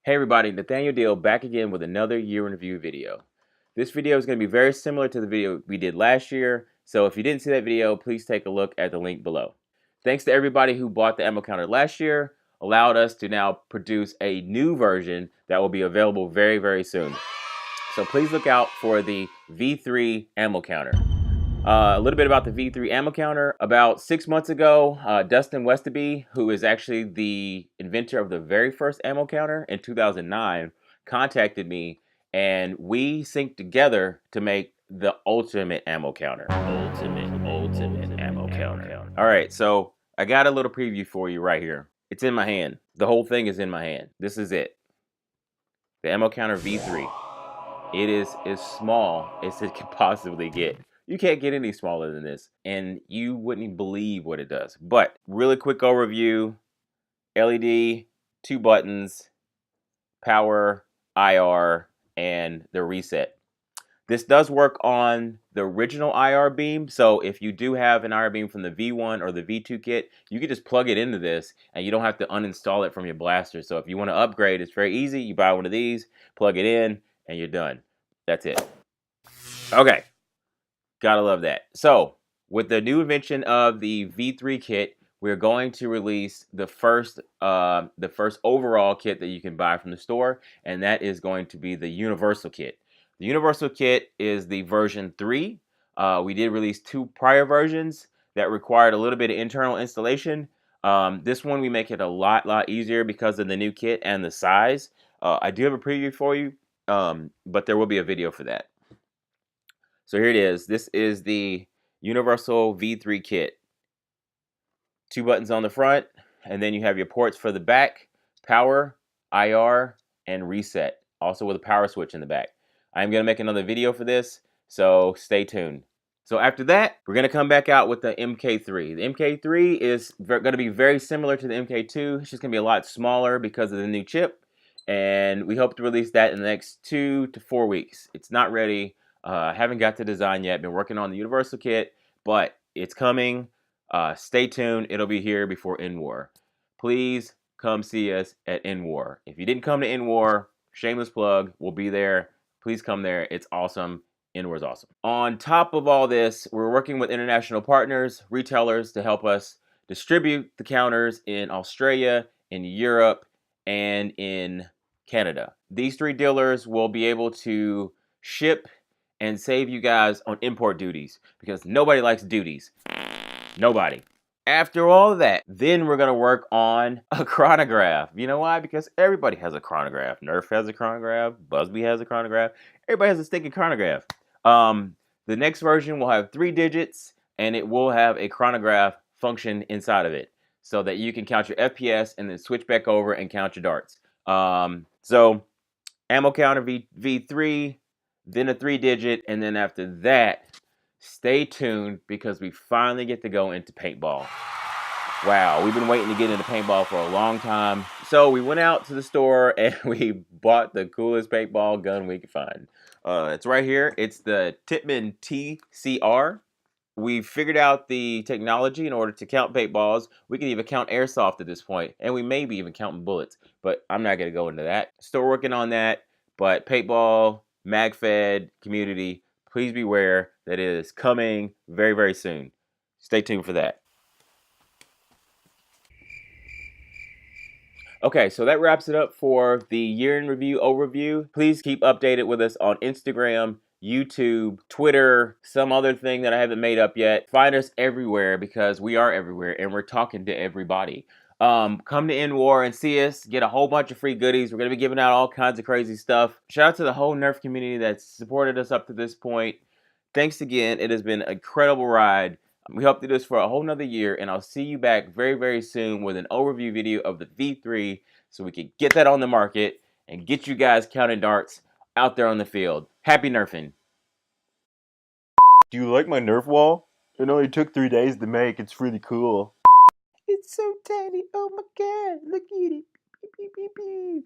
Hey everybody, Nathaniel Deal back again with another year in review video. This video is going to be very similar to the video we did last year, so if you didn't see that video, please take a look at the link below. Thanks to everybody who bought the AmmoCounter last year, allowed us to now produce a new version that will be available very, very soon. So please look out for the V3 AmmoCounter. A little bit about the V3 AmmoCounter. About 6 months ago, Dustin Westerby, who is actually the inventor of the very first AmmoCounter in 2009, contacted me, and we synced together to make the ultimate AmmoCounter. Ultimate AmmoCounter. All right, so I got a little preview for you right here. It's in my hand. The whole thing is in my hand. This is it. The AmmoCounter V3. It is as small as it can possibly get. You can't get any smaller than this, and you wouldn't believe what it does. But really quick overview: LED, 2 buttons, power, IR, and the reset. This does work on the original IR beam, so if you do have an IR beam from the V1 or the V2 kit, you can just plug it into this, and you don't have to uninstall it from your blaster. So if you want to upgrade, it's very easy. You buy one of these, plug it in, and you're done. That's it. Okay, gotta love that. So with the new invention of the V3 kit, we're going to release the first overall kit that you can buy from the store, and that is going to be the Universal kit. The Universal kit is the version 3. We did release 2 prior versions that required a little bit of internal installation. This one we make it a lot easier because of the new kit and the size. I do have a preview for you, but there will be a video for that. So here it is. This is the Universal V3 kit. 2 buttons on the front, and then you have your ports for the back, power, IR, and reset. Also with a power switch in the back. I'm going to make another video for this, so stay tuned. So after that, we're going to come back out with the MK3. The MK3 is going to be very similar to the MK2. It's just going to be a lot smaller because of the new chip, and we hope to release that in the next 2 to 4 weeks. It's not ready. Haven't got the design yet. Been working on the Universal kit, but it's coming. Stay tuned. It'll be here before NWAR. Please come see us at NWAR. If you didn't come to NWAR, shameless plug, we'll be there. Please come there. It's awesome. NWAR is awesome. On top of all this, we're working with international partners, retailers, to help us distribute the counters in Australia, in Europe, and in Canada. These 3 dealers will be able to ship and save you guys on import duties, because nobody likes duties. Nobody. After all of that, then we're going to work on a chronograph. You know why? Because everybody has a chronograph. Nerf has a chronograph. Busby has a chronograph. Everybody has a stinking chronograph. The next version will have 3 digits, and it will have a chronograph function inside of it, so that you can count your FPS and then switch back over and count your darts. So AmmoCounter V3, then a 3-digit, and then after that, stay tuned, because we finally get to go into paintball. Wow, we've been waiting to get into paintball for a long time. So we went out to the store and we bought the coolest paintball gun we could find. It's right here. It's the Tippmann TCR. We figured out the technology in order to count paintballs. We can even count airsoft at this point, and we may be even counting bullets, but I'm not going to go into that. Still working on that, but paintball, MagFed community, please beware that it is coming very, very soon. Stay tuned for that. Okay, so that wraps it up for the year in review overview. Please keep updated with us on Instagram, YouTube, Twitter, some other thing that I haven't made up yet. Find us everywhere, because we are everywhere and we're talking to everybody. Come to NWAR and see us. Get a whole bunch of free goodies. We're going to be giving out all kinds of crazy stuff. Shout out to the whole Nerf community that's supported us up to this point. Thanks again. It has been an incredible ride. We hope to do this for a whole nother year, and I'll see you back very, very soon with an overview video of the V3, so we can get that on the market and get you guys counting darts out there on the field. Happy nerfing. Do you like my Nerf wall? It only took 3 days to make. It's really cool. It's so tiny. Oh my god. Look at it. Beep, beep, beep, beep.